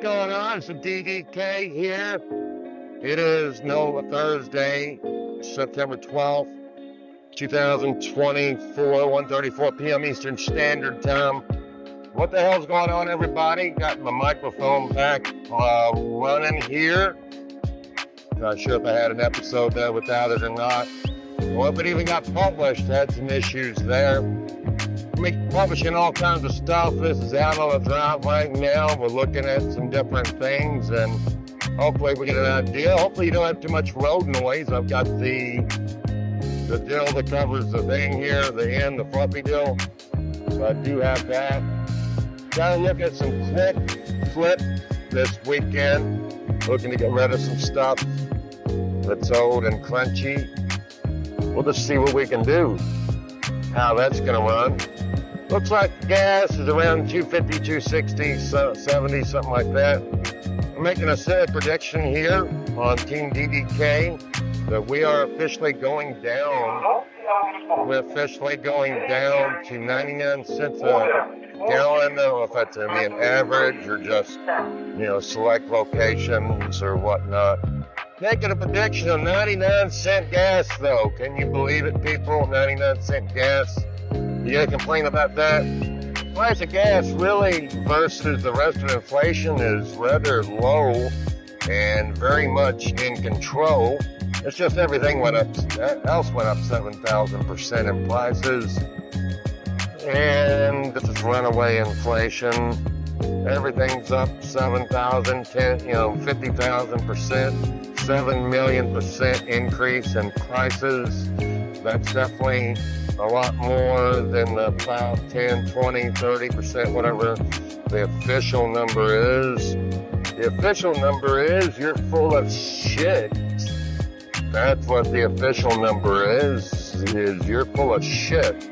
going on? It's DDK here. It is Thursday, September 12th, 2024, 1:34 p.m. Eastern Standard Time. What the hell's going on, everybody? Got my microphone back running here. Not sure if I had an episode there without it or not. Well, if it even got published, had some issues there. Publishing all kinds of stuff. This is out on the route right now. We're looking at some different things, and hopefully we get an idea. Hopefully you don't have too much road noise. I've got the deal that covers the thing here, the end, the fluffy deal. So I do have that. Got to look at some flip this weekend. Looking to get rid of some stuff that's old and crunchy. We'll just see what we can do. How that's going to run. Looks like gas is around 250, 260, 70, something like that. I'm making a set prediction here on Team DDK that we are officially going down. We're officially going down to 99 cents a gallon. I don't know if that's going to be an average or just, select locations or whatnot. Making a prediction of 99-cent gas, though. Can you believe it, people? 99-cent gas. You gotta complain about that? Price of gas really versus the rest of inflation is rather low and very much in control. It's just everything went up. Else went up 7,000% in prices. And this is runaway inflation. Everything's up 7,000, 50,000%, 7 million% increase in prices. That's definitely a lot more than the 5, 10, 20, 30%, whatever the official number is. The official number is you're full of shit. That's what the official number is you're full of shit.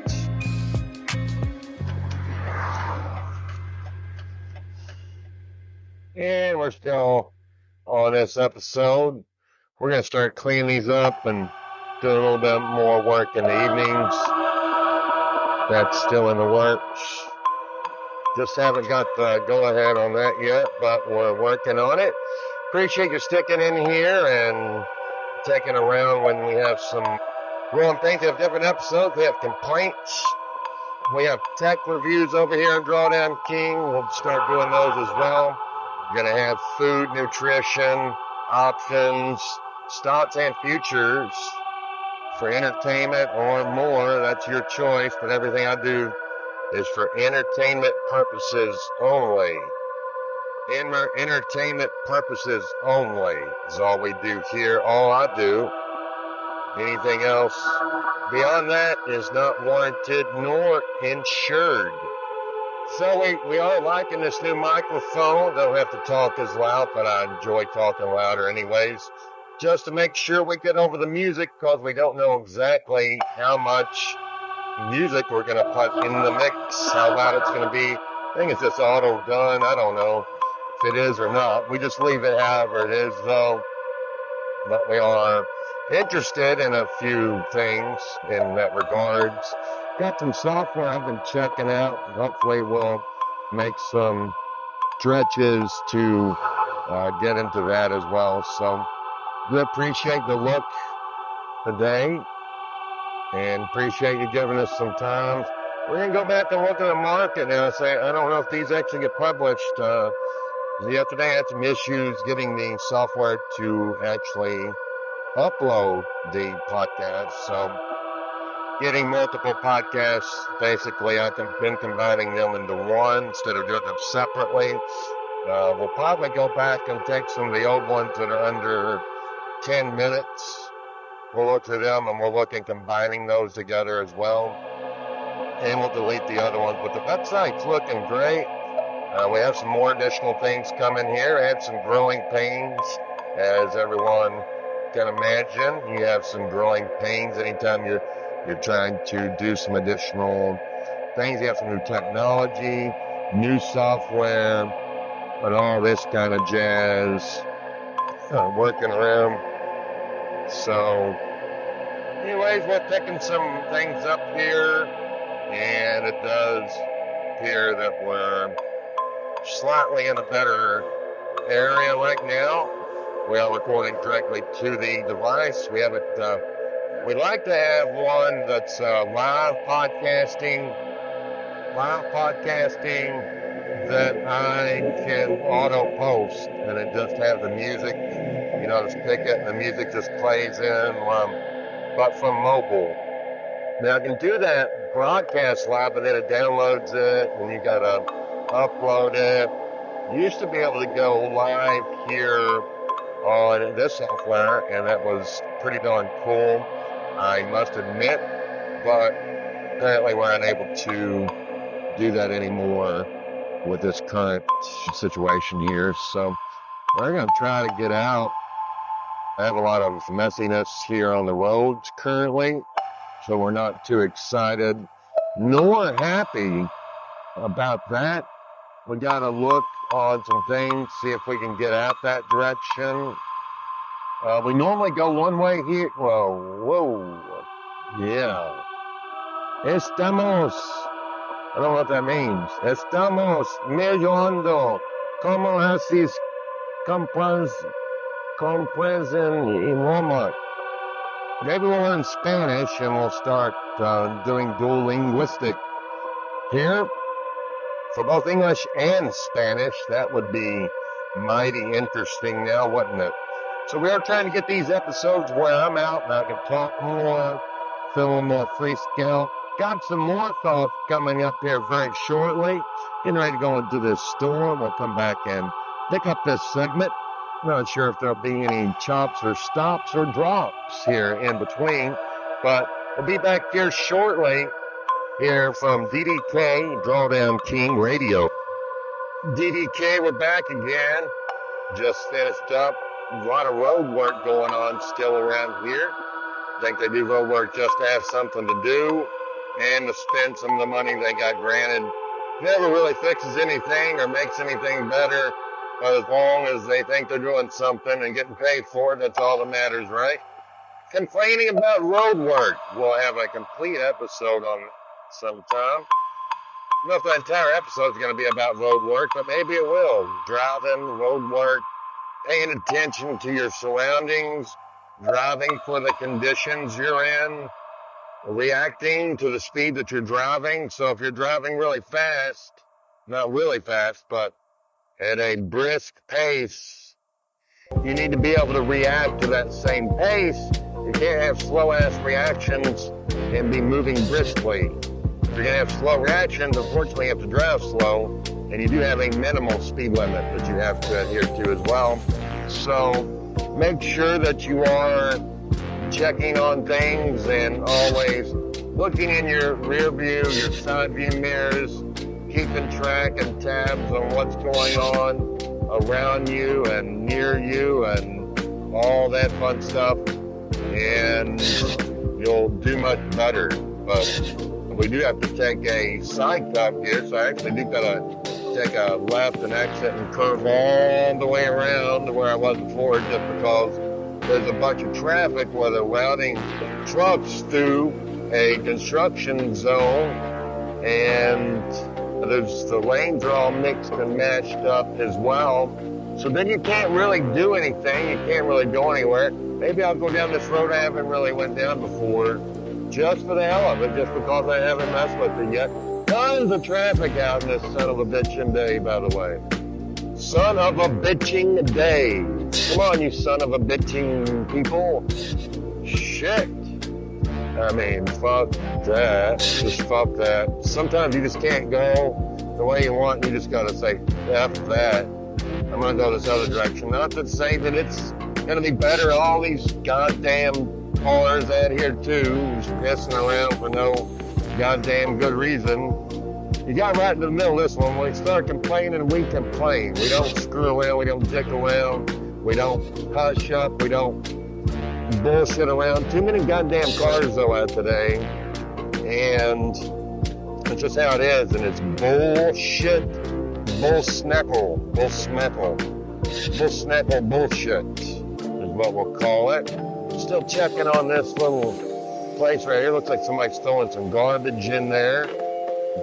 And we're still on this episode. We're going to start cleaning these up and do a little bit more work in the evenings. That's still in the works. Just haven't got the go-ahead on that yet, but we're working on it. Appreciate you sticking in here and taking around when we have some wrong things. We have different episodes. We have complaints. We have tech reviews over here on Drawdown King. We'll start doing those as well. We're going to have food, nutrition, options, stocks, and futures for entertainment or more. That's your choice, but everything I do is for entertainment purposes only. Entertainment purposes only is all we do here, all I do. Anything else beyond that is not warranted nor insured. So we are liking this new microphone. Don't have to talk as loud, but I enjoy talking louder anyways. Just to make sure we get over the music, because we don't know exactly how much music we're going to put in the mix, how loud it's going to be. I think it's just auto done. I don't know if it is or not. We just leave it however it is, though. But we are interested in a few things in that regards. Got some software I've been checking out. Hopefully we'll make some stretches to get into that as well. So we appreciate the look today and appreciate you giving us some time. We're going to go back and look at the market now. I don't know if these actually get published. Yesterday I had some issues getting the software to actually upload the podcast. So getting multiple podcasts, basically I've been combining them into one instead of doing them separately. We'll probably go back and take some of the old ones that are under 10 minutes. We'll look through them and we'll look at combining those together as well. And we'll delete the other ones. But the website's looking great. We have some more additional things coming here. I had some growing pains, as everyone can imagine. You have some growing pains anytime you're trying to do some additional things. You have some new technology, new software, and all this kind of jazz working around. So anyways, we're picking some things up here, and it does appear that we're slightly in a better area right now. We are recording directly to the device. We have it. We'd like to have one that's live podcasting that I can auto post, and it just has the music. You know, just pick it, and the music just plays in. But from mobile. Now I can do that broadcast live, but then it downloads it, and you gotta upload it. Used to be able to go live here on this software, and that was pretty darn cool, I must admit, but apparently we're unable to do that anymore with this current situation here. So we're going to try to get out. I have a lot of messiness here on the roads currently, so we're not too excited nor happy about that. We got to look on some things, see if we can get out that direction. We normally go one way here. Whoa. Yeah. Estamos. I don't know what that means. Estamos millonando. Como haces compras en Walmart? Maybe we'll learn Spanish and we'll start doing dual linguistic here for both English and Spanish. That would be mighty interesting now, wouldn't it? So we are trying to get these episodes where I'm out and I can talk more, film more freestyle. Got some more thoughts coming up here very shortly. Getting ready to go into this store. We'll come back and pick up this segment. Not sure if there'll be any chops or stops or drops here in between, but we'll be back here shortly here from DDK, Drawdown King Radio. DDK, we're back again. Just finished up. A lot of road work going on still around here. I think they do road work just to have something to do and to spend some of the money they got granted. Never really fixes anything or makes anything better, but as long as they think they're doing something and getting paid for it, that's all that matters, right? Complaining about road work. We'll have a complete episode on it sometime. I don't know if the entire episode is going to be about road work, but maybe it will. Driving, road work, paying attention to your surroundings, driving for the conditions you're in, reacting to the speed that you're driving. So if you're driving really fast, not really fast, but at a brisk pace, you need to be able to react to that same pace. You can't have slow-ass reactions and be moving briskly. If you're going to have slow reactions, unfortunately you have to drive slow, and you do have a minimal speed limit that you have to adhere to as well. So make sure that you are checking on things and always looking in your rear view, your side view mirrors, keeping track and tabs on what's going on around you and near you and all that fun stuff, and you'll do much better. But we do have to take a side cut here, so I actually do gotta take a left and exit and curve all the way around to where I was before, just because there's a bunch of traffic where they're routing trucks through a construction zone, and the lanes are all mixed and matched up as well. So then you can't really do anything. You can't really go anywhere. Maybe I'll go down this road I haven't really went down before, just for the hell of it, just because I haven't messed with it yet. Tons of traffic out in this son of a bitchin' day, by the way. Son of a bitching day. Come on, you son of a bitching people. Shit. I mean, fuck that. Just fuck that. Sometimes you just can't go the way you want. You just gotta say, F that. I'm gonna go this other direction. Not to say that it's gonna be better. All these goddamn cars out here too, just pissing around for no goddamn good reason. You got right in the middle of this one. When we start complaining, we complain. We don't screw around. We don't dick around. We don't hush up. We don't bullshit around. Too many goddamn cars though out today, and it's just how it is. And it's bullshit, bullsnackle bullshit is what we'll call it. Still checking on this little place right here. Looks like somebody's throwing some garbage in there.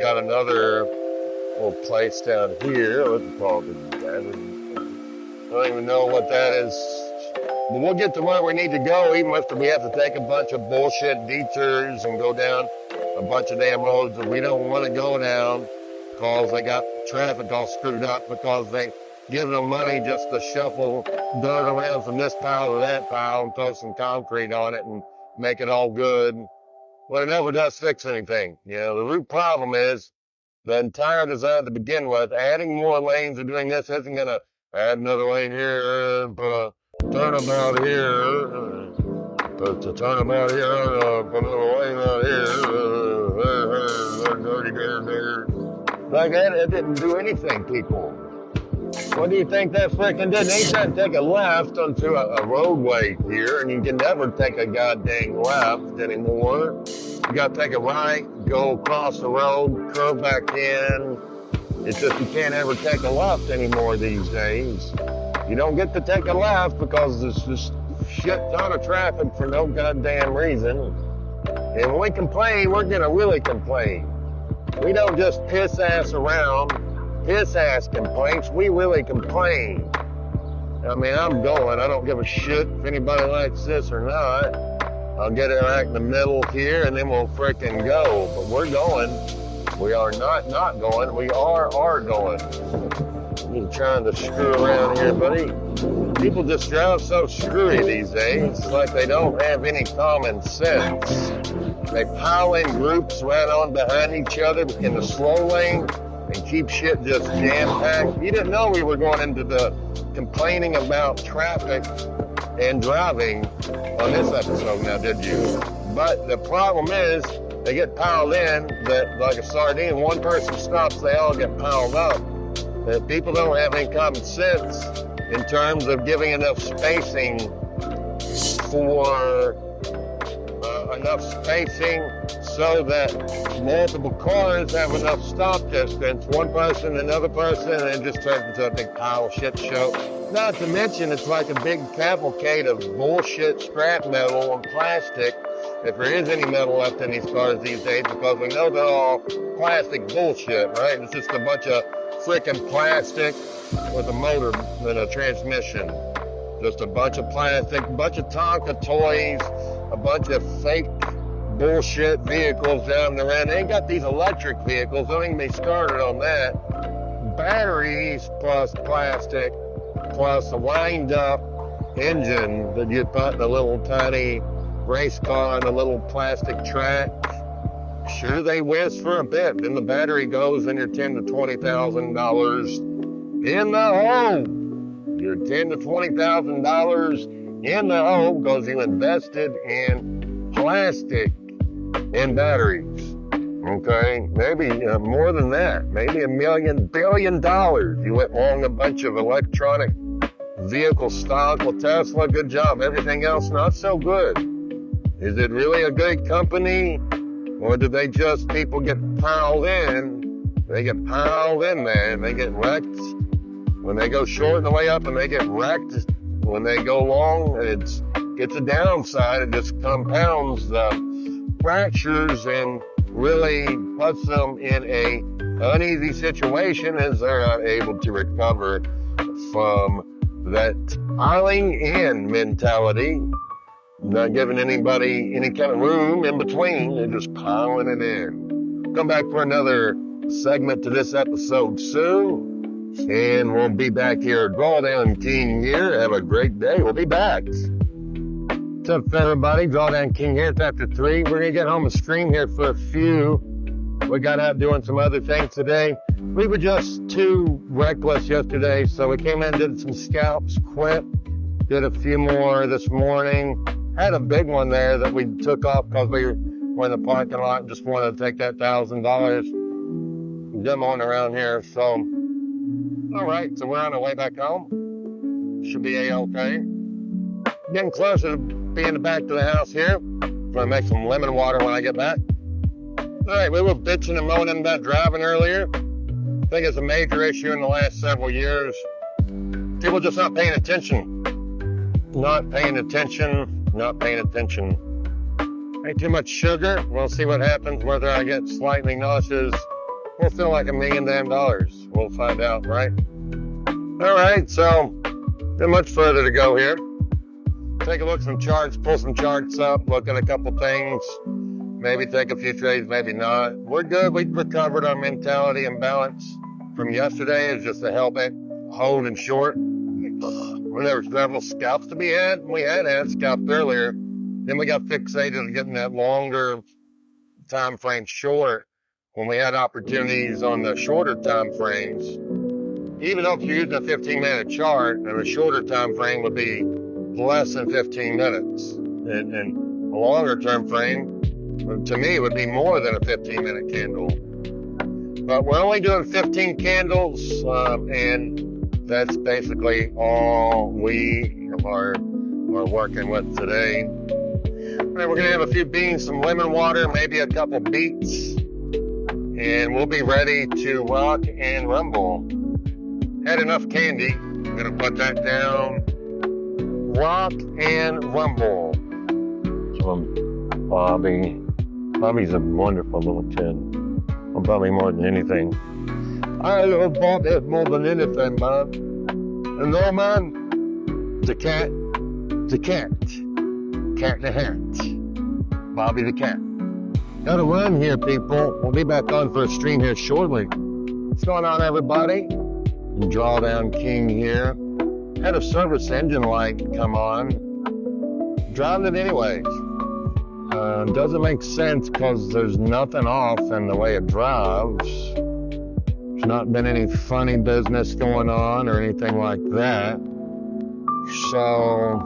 Got another little place down here. What's it called? I don't even know what that is. But we'll get to where we need to go, even if we have to take a bunch of bullshit detours and go down a bunch of damn roads that we don't want to go down because they got traffic all screwed up, because they give them money just to shuffle dirt around from this pile to that pile and throw some concrete on it and make it all good. Well, it never does fix anything. You know, the root problem is the entire design to begin with. Adding more lanes or doing this isn't going to add another lane here, put a turnabout here, put a turnabout here, put another lane out here. Like that, it didn't do anything, people. What do you think that freaking did? They tried to take a left onto a roadway here, and you can never take a goddamn left anymore. You got to take a right, go across the road, curve back in. It's just you can't ever take a left anymore these days. You don't get to take a left because there's just shit ton of traffic for no goddamn reason. And when we complain, we're gonna really complain. We don't just piss ass around, piss ass complaints. We really complain. I mean, I'm going. I don't give a shit if anybody likes this or not. I'll get it right in the middle here, and then we'll frickin' go. But we're going. We are not going. We are going. You're trying to screw around here, buddy. People just drive so screwy these days. It's like they don't have any common sense. They pile in groups right on behind each other in the slow lane and keep shit just jam-packed. You didn't know we were going into the complaining about traffic and driving on this episode now, did you? But the problem is, they get piled in that like a sardine. One person stops, they all get piled up. And people don't have any common sense in terms of giving enough spacing for so that multiple cars have enough stop distance. One person, another person, and it just turns into a big pile of shit show. Not to mention, it's like a big cavalcade of bullshit scrap metal and plastic, if there is any metal left in these cars these days, because we know they're all plastic bullshit, right? It's just a bunch of freaking plastic with a motor and a transmission. Just a bunch of plastic, a bunch of Tonka toys, a bunch of fake bullshit vehicles down the road. They ain't got these electric vehicles, don't even be started on that. Batteries plus plastic plus a wind up engine that you put in a little tiny race car on a little plastic track. Sure, they whiz for a bit, then the battery goes and you're $10,000 to $20,000 in the hole. You're $10,000 to $20,000 in the hole because you invested in plastic and batteries. Okay, maybe more than that, maybe $1 billion. You went long a bunch of electronic vehicle stock. Well, Tesla, good job. Everything else, not so good. Is it really a good company? Or do they just, people get piled in? They get piled in there and they get wrecked. When they go short on the way up and they get wrecked. When they go long, it's a downside. It just compounds the fractures and really puts them in a uneasy situation as they're not able to recover from that piling in mentality. Not giving anybody any kind of room in between. They're just piling it in. Come back for another segment to this episode soon. And we'll be back here at Drawdown King here. Have a great day. We'll be back. What's up, everybody? Drawdown King here. It's after 3. We're going to get home and stream here for a few. We got out doing some other things today. We were just too reckless yesterday, so we came in and did some scalps, quit. Did a few more this morning. Had a big one there that we took off because we were in the parking lot and just wanted to take that $1,000 demoing around here. So, all right, so we're on our way back home. Should be A-okay. Getting closer to being back to the house here. Gonna make some lemon water when I get back. All right, we were bitching and moaning about driving earlier. I think it's a major issue in the last several years. People just not paying attention. Not paying attention. Ain't too much sugar. We'll see what happens, whether I get slightly nauseous. We'll feel like $1 million damn. We'll find out, right? All right, so Not much further to go here. Take a look at some charts, pull some charts up, look at a couple things. Maybe take a few trades, maybe not. We're good. We recovered our mentality and balance from yesterday. It's just a helmet, hold and short. When there were several scalps to be had, we had scalps earlier. Then we got fixated on getting that longer time frame short when we had opportunities on the shorter time frames. Even though if you're using a 15-minute chart, and a shorter time frame would be less than 15 minutes. And a longer term frame, to me, would be more than a 15-minute candle. But we're only doing 15 candles, and that's basically all we are working with today. All right, we're going to have a few beans, some lemon water, maybe a couple beets, and we'll be ready to rock and rumble. Had enough candy. I'm going to put that down. Rock and rumble. So Bobby. Bobby's a wonderful little kid. Well, Bobby more than anything. I love Bobby more than anything, man. And no, man, the cat. Cat in the hat. Bobby the cat. Gotta run here, people. We'll be back on for a stream here shortly. What's going on, everybody? Drawdown King here. Had a service engine light come on. Driving it anyways. Doesn't make sense because there's nothing off in the way it drives. There's not been any funny business going on or anything like that. So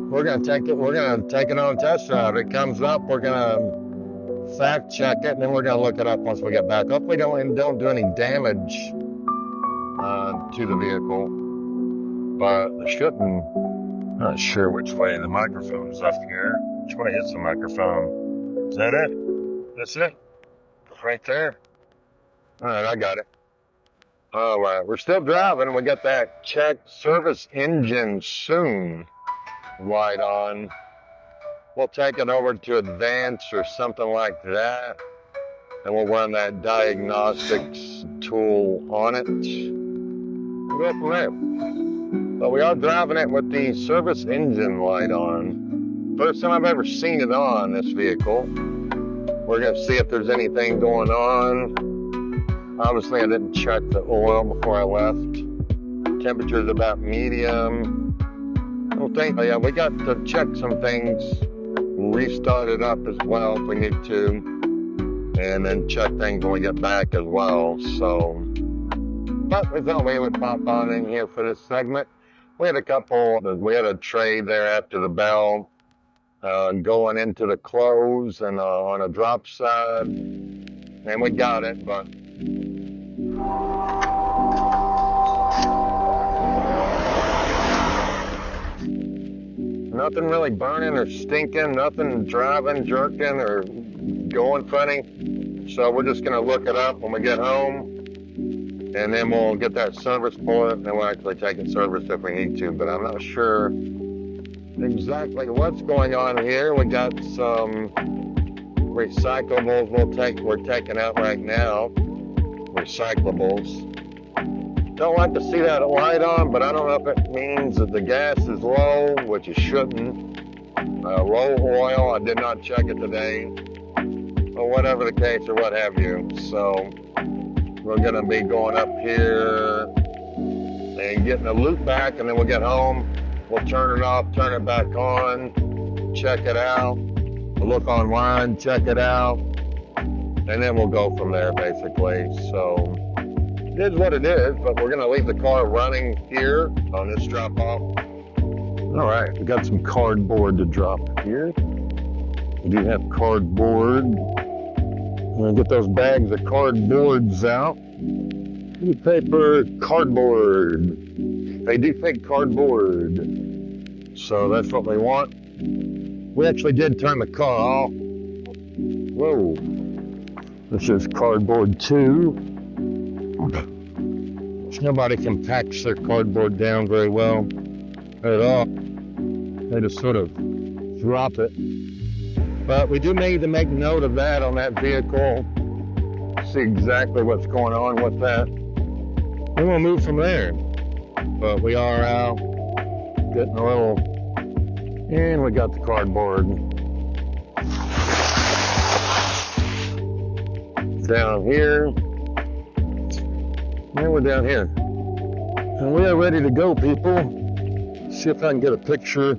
we're gonna take it on a test drive. It comes up, we're gonna fact check it, and then we're gonna look it up once we get back. Hopefully don't do any damage to the vehicle, but it shouldn't. Not sure which way the microphone is up here. Which way is the microphone? Is that it? That's it? Right there? Alright, I got it. Alright, we're still driving. We got that check service engine soon light on. We'll take it over to advanced or something like that. And we'll run that diagnostics tool on it. We'll go from there. But we are driving it with the service engine light on. First time I've ever seen it on this vehicle. We're going to see if there's anything going on. Obviously, I didn't check the oil before I left. Temperature's about medium. I don't think, yeah, we got to check some things. Restart it up as well if we need to. And then check things when we get back as well. So, but we thought we would pop on in here for this segment. We had a trade there after the bell, going into the close and on a drop side, and we got it, but nothing really burning or stinking, nothing driving, jerking, or going funny. So we're just going to look it up when we get home. And then we'll get that service for it, and then we'll actually take it service if we need to. But I'm not sure exactly what's going on here. We got some recyclables we're taking out right now. Recyclables. Don't like to see that light on, but I don't know if it means that the gas is low, which it shouldn't. Low oil, I did not check it today. Or whatever the case or what have you. So we're going to be going up here and getting a loop back, and then we'll get home. We'll turn it off, turn it back on, check it out. We'll look online, check it out, and then we'll go from there, basically. So it is what it is, but we're going to leave the car running here on this drop-off. All right, we got some cardboard to drop here. We do have cardboard. I'm going to get those bags of cardboards out. Paper, cardboard. They do think cardboard. So that's what we want. We actually did turn the car off. Whoa. This is cardboard 2. Nobody can patch their cardboard down very well at all. They just sort of drop it. But we do need to make note of that on that vehicle. See exactly what's going on with that. Then we'll move from there. but we are out getting a little, and we got the cardboard down here, and we're down here, and we are ready to go, people. See if I can get a picture